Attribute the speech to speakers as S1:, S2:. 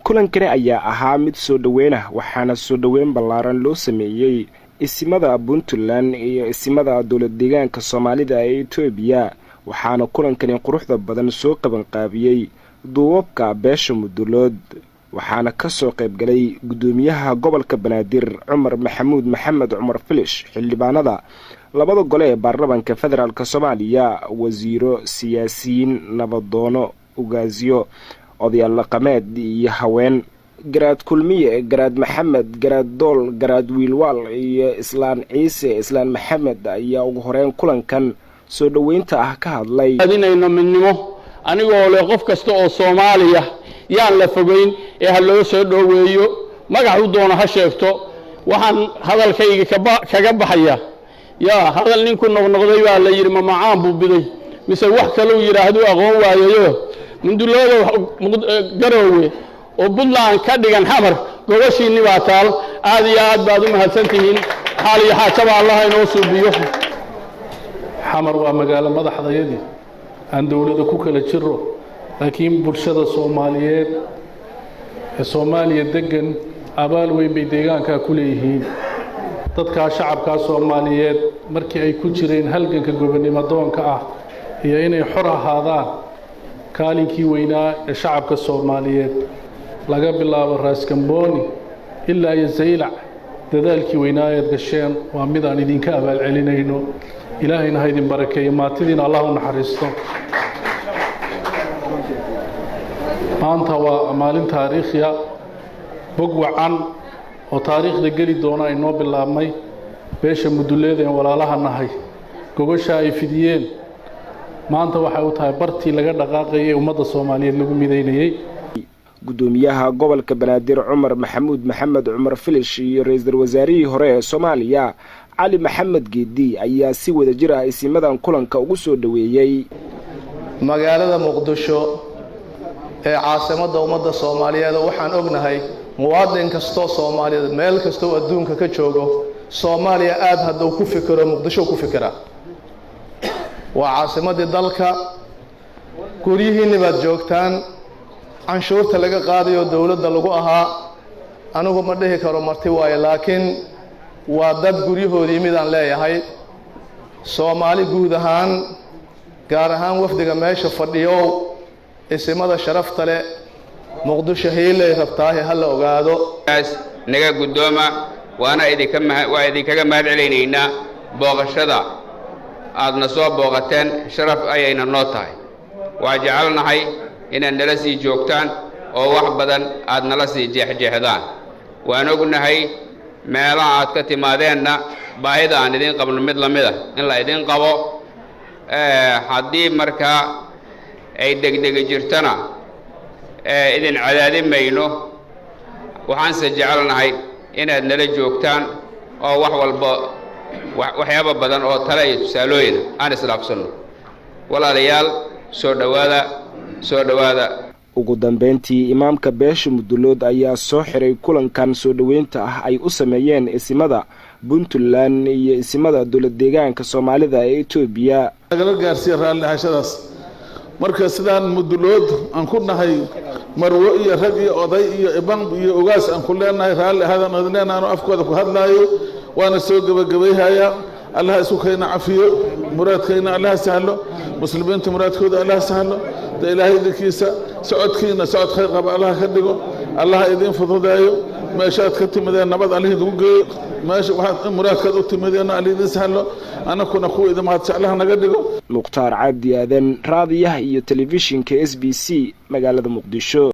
S1: kulankani ayaa ahaa mid soo dhaweyn ah waxaana soo dhaweyn ballaaran loo sameeyay isimada Puntland iyo isimada dawlad deegaanka Soomaalida ee Itoobiya waxaana kulankani quruxda badan soo qaban qaabiyay duubabka beesha Mudulood waxaana ka soo qayb galay gudoomiyaha gobolka Banaadir Cumar Maxamuud Maxamed Cumar Filish xildhibaanada labada gole ee baarlamaanka federaalka Soomaaliya wasiiro siyaasiyiin nabadoono ugaasiyo odayaal dhaqameed iyo haween garaad kulmiye garaad maxamed garaad dool garaad wiilwaal iyo islaan ciise islaan maxamed ayaa ugu horeen kulankan soo dhaweynta ah ka hadlay
S2: adinayno midnimo anigoo leh qof kasta oo Soomaaliya yaan la fogeyn ee ha loo soo dhaweeyo magac u doono ha sheegto waxaan hadalkayga kaga baxaya yaa hadal ninku noqnoqday waa la yiri ma macaan buu biday mise wax kale uu yiraahdo aqoon waayayo mundulooda garoowe oo Puntland ka dhigan xamar gobashiini waa taal aad iyo aad baad u mahadsantihiin xaal iyo xaajaba Allah inoo suubiyo
S3: xamar waa magaalo madaxdayadii aan dawladda ku kala jiro laakiin bulshada Soomaaliyeed ee Soomaaliya degan abaal weyn bay deegaanka ku leeyihiin dadka shacabka Soomaaliyeed markii ay ku jireen halganka gobonimo doonka ah iyo inay xor ahaadaan kaalinkii weynaa ee shacabka Soomaaliyeed laga bilaabo Raas Kambooni ilaa Yazaylac dadaalkii weynaa ee gasheen waa mid aan idinka abaal celinayno ilaahayna ha idin barakeeyo maatidiina Allah u naxariisto maanta waa maalin taariikhiya bog wacan oo taariikhda geli doona inoo bilaabmay beesha Muduleed ee walaalaha nahay gobasha ay fidiyeen maanta waxa uu tahay bartii laga dhaqaaqay ummadda Soomaaliyeed lagu mideynayay
S1: gudoomiyaha gobolka Banaadir Cumar Maxamuud Maxamed Cumar Filish iyo ra'iisul wasaarihii hore ee Soomaaliya Ali Maxamed Geedi ayaa si wada jir ah isimadan kulanka ugu soo dhaweeyay
S4: magaalada Muqdisho ee caasimadda ummadda Soomaaliyeed waxaan ognahay muwaadin kasto Soomaaliyeed meel kasto adduunka ka joogo Soomaaliya aad haduu ku fikiro Muqdisho ku fikira waa caasimadda dalka guriyihiina baad joogtaan canshuurta laga qaadayo dawladda lagu ahaa anigu ma dhihi karo marti waaye laakiin waa dad guriyahoodii mid aan leeyahay Soomaali guud ahaan gaar ahaan wafdiga meesha fadhiyo isimada sharafta leh Muqdisho heelay rabtaa hal ogaado
S5: naga gudooma waana idinkaga mahad celeynayna booqashada aadna soo booqateen sharaf ayayna noo tahay waa jecelnahay inaan nala sii joogtaan oo wax badan aad nala sii jeexjeexdaan waan ognahay meelaha aad ka timaadeenna baahida aan idin qabno mid la mid ah in la idin qabo haddii markaa ay degdeg jirtana idin cadaadin mayno waxaanse jecelnahay inaad nala joogtaan oo wax walba waxyaabo badan oo tala iyo tusaalooyin aan islaafsano walaalayaal soo dhawaada
S1: ugu dambeyntii imaamka beesha Mudulood ayaa soo xiray kulankan soo dhaweynta ah ay u sameeyeen isimada Puntland iyo isimada dawlad deegaanka Soomaalida ee Itoobiya
S6: laga gaarsiiyay raallihashadaas marka sidaan Mudulood aan ku nahay marwo iyo rag iyo oday iyo ibaan iyo ugaas aan ku leenahay raallihada nadneenaano afkooda ku hadlaayo waana soo gabagabeeyaya Allah isku keenay cafiyo muraadkeena Allah sahlo muslimiinta muraadkooda Allah sahlo da ilaahay dinkiisa socodkiina socod khayr qaba Allah ka dhigo Allah idin fududeeyo meeshaad ka timaadeen nabad Allah idin geeyo meesha waxa muraadkaad u timaadeen Allah idin sahlo anakuna ku idin mahad jeclaha naga dhigo
S1: Muqtaar Cabdi Aadan raadiyaha iyo telefishinka SBC magaalada Muqdisho.